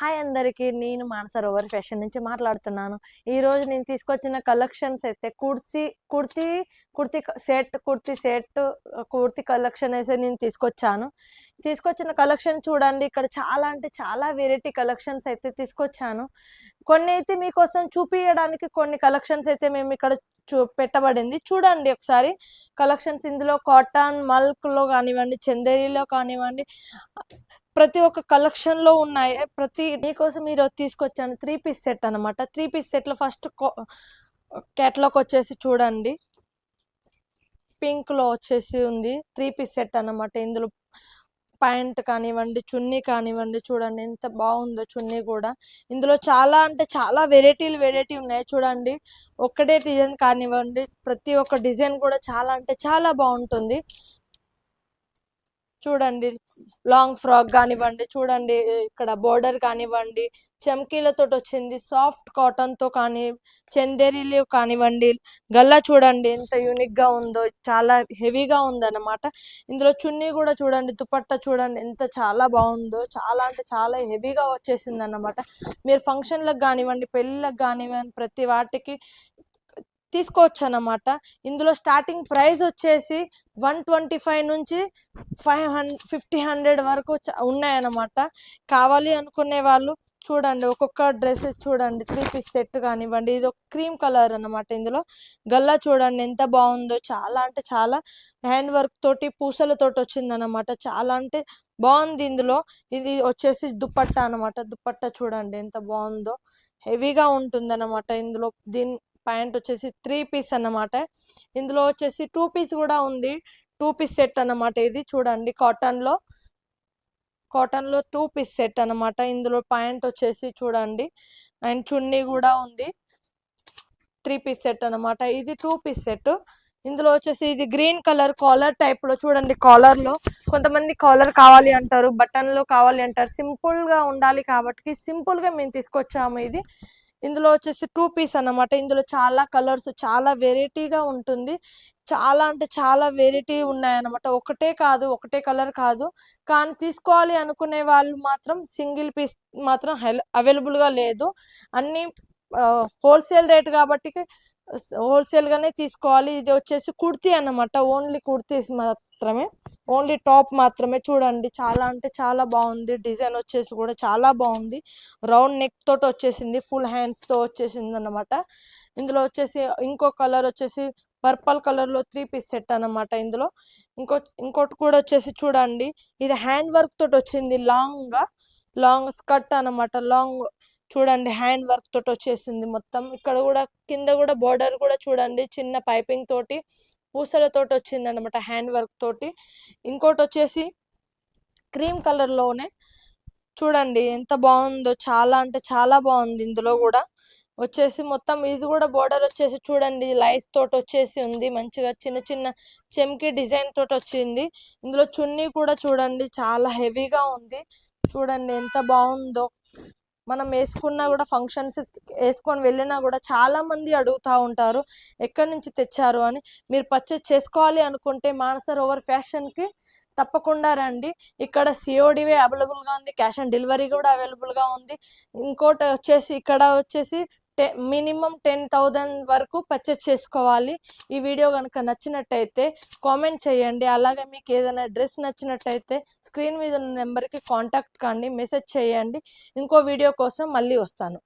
Hi అందరికీ, నేను మానస rover fashion నుంచి మాట్లాడుతున్నాను. ఈరోజు నేను తీసుకొచ్చిన కలెక్షన్స్ అయితే కుర్తీ సెట్ కుర్తీ కలెక్షన్ అయితే నేను తీసుకొచ్చిన కలెక్షన్ చూడండి. ఇక్కడ చాలా అంటే చాలా వెరైటీ కలెక్షన్స్ అయితే తీసుకొచ్చాను. కొన్ని అయితే మీకోసం చూపించడానికి కొన్ని కలెక్షన్స్ అయితే మేము ఇక్కడ పెట్టబడింది. చూడండి ఒకసారి కలెక్షన్స్. ఇందులో కాటన్, మల్క్లో కానివ్వండి, చందేరీలో కానివ్వండి, ప్రతి ఒక్క కలెక్షన్లో ఉన్నాయి. మీకోసం ఈరోజు తీసుకొచ్చాను 3 పీస్ సెట్ అనమాట. 3 పీస్ సెట్లో ఫస్ట్ క్యాట్లాగ్ వచ్చేసి చూడండి, పింక్లో వచ్చేసి ఉంది 3 పీస్ సెట్ అనమాట. ఇందులో ప్యాంట్ కానివ్వండి, చున్నీ కానివ్వండి, చూడండి ఎంత బాగుందో చున్నీ కూడా. ఇందులో చాలా అంటే చాలా వెరైటీ ఉన్నాయి చూడండి. ఒక్కటే డిజైన్ కానివ్వండి, ప్రతి ఒక్క డిజైన్ కూడా చాలా అంటే చాలా బాగుంటుంది. చూడండి లాంగ్ ఫ్రాక్ కానివ్వండి, చూడండి ఇక్కడ బోర్డర్ కానివ్వండి, చమ్కీలతో వచ్చింది. సాఫ్ట్ కాటన్తో కానీ, చందేరీలు కానివ్వండి, గల్లా చూడండి ఎంత యూనిక్గా ఉందో, చాలా హెవీగా ఉందన్నమాట. ఇందులో చున్నీ కూడా చూడండి, దుపట్టా చూడండి ఎంత చాలా బాగుందో, చాలా అంటే చాలా హెవీగా వచ్చేసింది అన్నమాట. మీరు ఫంక్షన్లకు కానివ్వండి, పెళ్ళిళ్ళకి కానివ్వండి, ప్రతి వాటికి తీసుకోవచ్చు అన్నమాట. ఇందులో స్టార్టింగ్ ప్రైస్ వచ్చేసి 125 నుంచి 550 వరకు ఉన్నాయన్నమాట. కావాలి అనుకునే వాళ్ళు చూడండి, ఒక్కొక్క డ్రెస్సెస్ చూడండి. 3 పీస్ సెట్ కానివ్వండి, ఇది ఒక క్రీమ్ కలర్ అన్నమాట. ఇందులో గల్లా చూడండి ఎంత బాగుందో, చాలా అంటే చాలా హ్యాండ్ వర్క్ తోటి పూసలతోటి వచ్చిందన్నమాట. చాలా అంటే బాగుంది. ఇందులో ఇది వచ్చేసి దుపట్టా అనమాట. దుపట్టా చూడండి ఎంత బాగుందో, హెవీగా ఉంటుంది అనమాట. ఇందులో ప్యాంట్ వచ్చేసి 3 పీస్ అన్నమాట. ఇందులో వచ్చేసి 2 పీస్ కూడా ఉంది. 2 పీస్ సెట్ అన్నమాట. ఇది చూడండి కాటన్లో 2 పీస్ సెట్ అన్నమాట. ఇందులో ప్యాంట్ వచ్చేసి చూడండి, అండ్ చున్నీ కూడా ఉంది. 3 పీస్ సెట్ అన్నమాట. ఇది 2 పీస్ సెట్. ఇందులో వచ్చేసి ఇది గ్రీన్ కలర్ కాలర్ టైప్లో చూడండి. కాలర్లో కొంతమంది కాలర్ కావాలి అంటారు, బటన్లో కావాలి అంటారు. సింపుల్గా ఉండాలి కాబట్టి సింపుల్గా మేము తీసుకొచ్చాము ఇది. ఇందులో వచ్చేసి 2 పీస్ అన్నమాట. ఇందులో చాలా కలర్స్, చాలా వెరైటీగా ఉంటుంది. చాలా అంటే చాలా వెరైటీ ఉన్నాయన్నమాట. ఒకటే కలర్ కాదు. కానీ తీసుకోవాలి అనుకునే వాళ్ళు మాత్రం సింగిల్ పీస్ మాత్రం అవైలబుల్గా లేదు. అన్నీ హోల్సేల్ రేట్ కాబట్టి హోల్సేల్గానే తీసుకోవాలి. ఇది వచ్చేసి కుర్తీ అన్నమాట. ఓన్లీ కుర్తీస్ మాత్రమే, ఓన్లీ టాప్ మాత్రమే. చూడండి చాలా అంటే చాలా బాగుంది. డిజైన్ వచ్చేసి కూడా చాలా బాగుంది. రౌండ్ నెక్ తోటి వచ్చేసింది, ఫుల్ హ్యాండ్స్తో వచ్చేసింది అన్నమాట. ఇందులో వచ్చేసి ఇంకో కలర్ వచ్చేసి పర్పుల్ కలర్లో 3 పీస్ సెట్ అన్నమాట. ఇందులో ఇంకోటి కూడా వచ్చేసి చూడండి, ఇది హ్యాండ్ వర్క్ తోటి వచ్చింది. లాంగ్ స్కర్ట్ అన్నమాట. లాంగ్ చూడండి హ్యాండ్ వర్క్ తోటి వచ్చేసింది మొత్తం. ఇక్కడ కూడా కింద కూడా బోర్డర్ కూడా చూడండి, చిన్న పైపింగ్ తోటి పూసలతోటి వచ్చింది అనమాట, హ్యాండ్ వర్క్ తోటి. ఇంకోటి వచ్చేసి క్రీమ్ కలర్లోనే చూడండి ఎంత బాగుందో, చాలా అంటే చాలా బాగుంది. ఇందులో కూడా వచ్చేసి మొత్తం ఇది కూడా బోర్డర్ వచ్చేసి చూడండి లైన్స్ తోటి వచ్చేసి ఉంది. మంచిగా చిన్న చిన్న చెమ్కి డిజైన్ తోటి వచ్చింది. ఇందులో చున్నీ కూడా చూడండి చాలా హెవీగా ఉంది. చూడండి ఎంత బాగుందో. మనం వేసుకున్నా కూడా, ఫంక్షన్స్ వేసుకొని వెళ్ళినా కూడా చాలా మంది అడుగుతూ ఉంటారు ఎక్కడి నుంచి తెచ్చారు అని. మీరు పర్చేస్ చేసుకోవాలి అనుకుంటే మానస రోవర్ ఫ్యాషన్కి తప్పకుండా రండి. ఇక్కడ సిఓడివే అవైలబుల్గా ఉంది, క్యాష్ ఆన్ డెలివరీ కూడా అవైలబుల్గా ఉంది. ఇంకోటి వచ్చేసి ఇక్కడ వచ్చేసి మినిమం 10,000 వరకు పర్చేస్ చేసుకోవాలి. ఈ వీడియో కనుక నచ్చినట్టయితే కామెంట్ చేయండి. అలాగే మీకు ఏదైనా డ్రెస్ నచ్చినట్టయితే స్క్రీన్ మీద ఉన్న నెంబర్కి కాంటాక్ట్ కండి, మెసేజ్ చేయండి. ఇంకో వీడియో కోసం మళ్ళీ వస్తాను.